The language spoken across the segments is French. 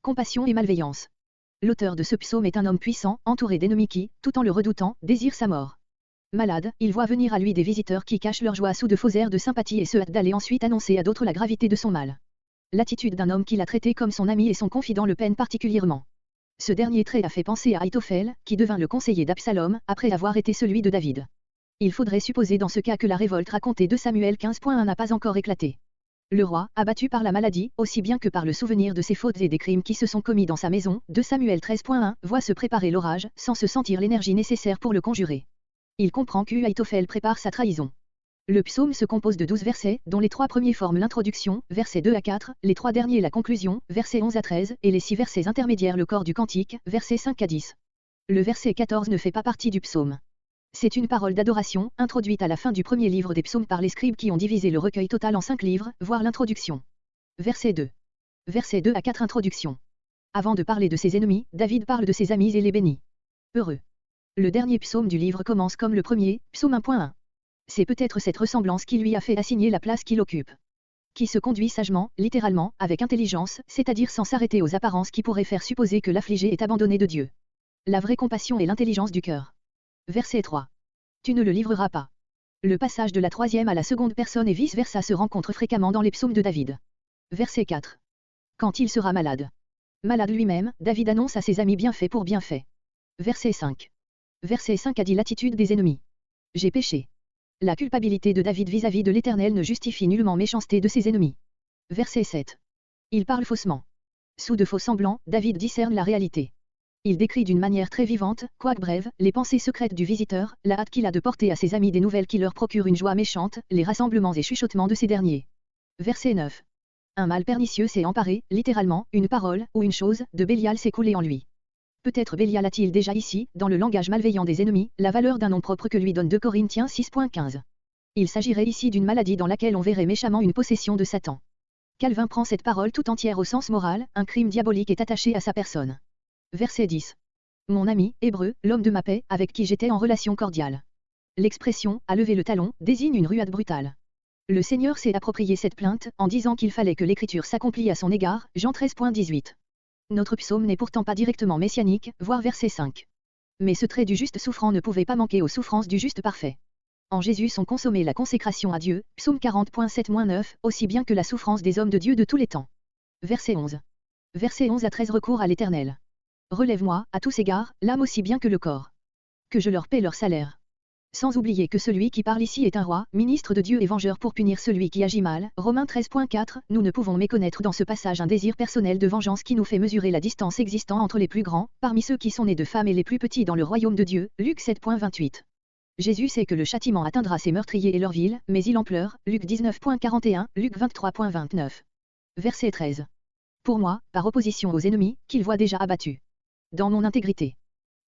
compassion et malveillance. L'auteur de ce psaume est un homme puissant, entouré d'ennemis qui, tout en le redoutant, désirent sa mort. Malade, il voit venir à lui des visiteurs qui cachent leur joie sous de faux airs de sympathie et se hâtent d'aller ensuite annoncer à d'autres la gravité de son mal. L'attitude d'un homme qu'il a traité comme son ami et son confident le peine particulièrement. Ce dernier trait a fait penser à Ahitophel, qui devint le conseiller d'Absalom, après avoir été celui de David. Il faudrait supposer dans ce cas que la révolte racontée de Samuel 15.1 n'a pas encore éclaté. Le roi, abattu par la maladie, aussi bien que par le souvenir de ses fautes et des crimes qui se sont commis dans sa maison, 2 Samuel 13.1, voit se préparer l'orage, sans se sentir l'énergie nécessaire pour le conjurer. Il comprend qu'Ahitophel prépare sa trahison. Le psaume se compose de 12 versets, dont les 3 premiers forment l'introduction, versets 2 à 4, les 3 derniers la conclusion, versets 11 à 13, et les 6 versets intermédiaires le corps du cantique, versets 5 à 10. Le verset 14 ne fait pas partie du psaume. C'est une parole d'adoration, introduite à la fin du premier livre des psaumes par les scribes qui ont divisé le recueil total en 5 livres, voire l'introduction. Verset 2. Versets 2 à 4 introduction. Avant de parler de ses ennemis, David parle de ses amis et les bénit. Heureux. Le dernier psaume du livre commence comme le premier, psaume 1.1. C'est peut-être cette ressemblance qui lui a fait assigner la place qu'il occupe. Qui se conduit sagement, littéralement, avec intelligence, c'est-à-dire sans s'arrêter aux apparences qui pourraient faire supposer que l'affligé est abandonné de Dieu. La vraie compassion est l'intelligence du cœur. Verset 3. Tu ne le livreras pas. Le passage de la troisième à la seconde personne et vice-versa se rencontre fréquemment dans les psaumes de David. Verset 4. Quand il sera malade. Malade lui-même, David annonce à ses amis bienfait pour bienfait. Verset 5. Verset 5 a dit l'attitude des ennemis. J'ai péché. La culpabilité de David vis-à-vis de l'Éternel ne justifie nullement méchanceté de ses ennemis. Verset 7. Il parle faussement. Sous de faux semblants, David discerne la réalité. Il décrit d'une manière très vivante, quoique brève, les pensées secrètes du visiteur, la hâte qu'il a de porter à ses amis des nouvelles qui leur procurent une joie méchante, les rassemblements et chuchotements de ces derniers. Verset 9. Un mal pernicieux s'est emparé, littéralement, une parole, ou une chose, de Bélial s'est coulée en lui. Peut-être Bélial a-t-il déjà ici, dans le langage malveillant des ennemis, la valeur d'un nom propre que lui donne 2 Corinthiens 6.15. Il s'agirait ici d'une maladie dans laquelle on verrait méchamment une possession de Satan. Calvin prend cette parole tout entière au sens moral, un crime diabolique est attaché à sa personne. Verset 10. Mon ami, Hébreu, l'homme de ma paix, avec qui j'étais en relation cordiale. L'expression « a levé le talon » désigne une ruade brutale. Le Seigneur s'est approprié cette plainte, en disant qu'il fallait que l'écriture s'accomplît à son égard, Jean 13.18. Notre psaume n'est pourtant pas directement messianique, voire verset 5. Mais ce trait du juste souffrant ne pouvait pas manquer aux souffrances du juste parfait. En Jésus sont consommées la consécration à Dieu, psaume 40.7-9, aussi bien que la souffrance des hommes de Dieu de tous les temps. Verset 11. Verset 11 à 13 recours à l'Éternel. Relève-moi, à tous égards, l'âme aussi bien que le corps. Que je leur paie leur salaire. Sans oublier que celui qui parle ici est un roi, ministre de Dieu et vengeur pour punir celui qui agit mal. Romains 13.4, nous ne pouvons méconnaître dans ce passage un désir personnel de vengeance qui nous fait mesurer la distance existant entre les plus grands, parmi ceux qui sont nés de femmes et les plus petits dans le royaume de Dieu. Luc 7.28. Jésus sait que le châtiment atteindra ses meurtriers et leur ville, mais il en pleure. Luc 19.41, Luc 23.29. Verset 13. Pour moi, par opposition aux ennemis, qu'il voit déjà abattus. Dans mon intégrité.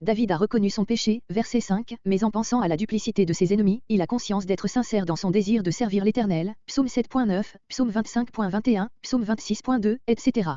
David a reconnu son péché, verset 5, mais en pensant à la duplicité de ses ennemis, il a conscience d'être sincère dans son désir de servir l'Éternel, psaume 7.9, psaume 25.21, psaume 26.2, etc.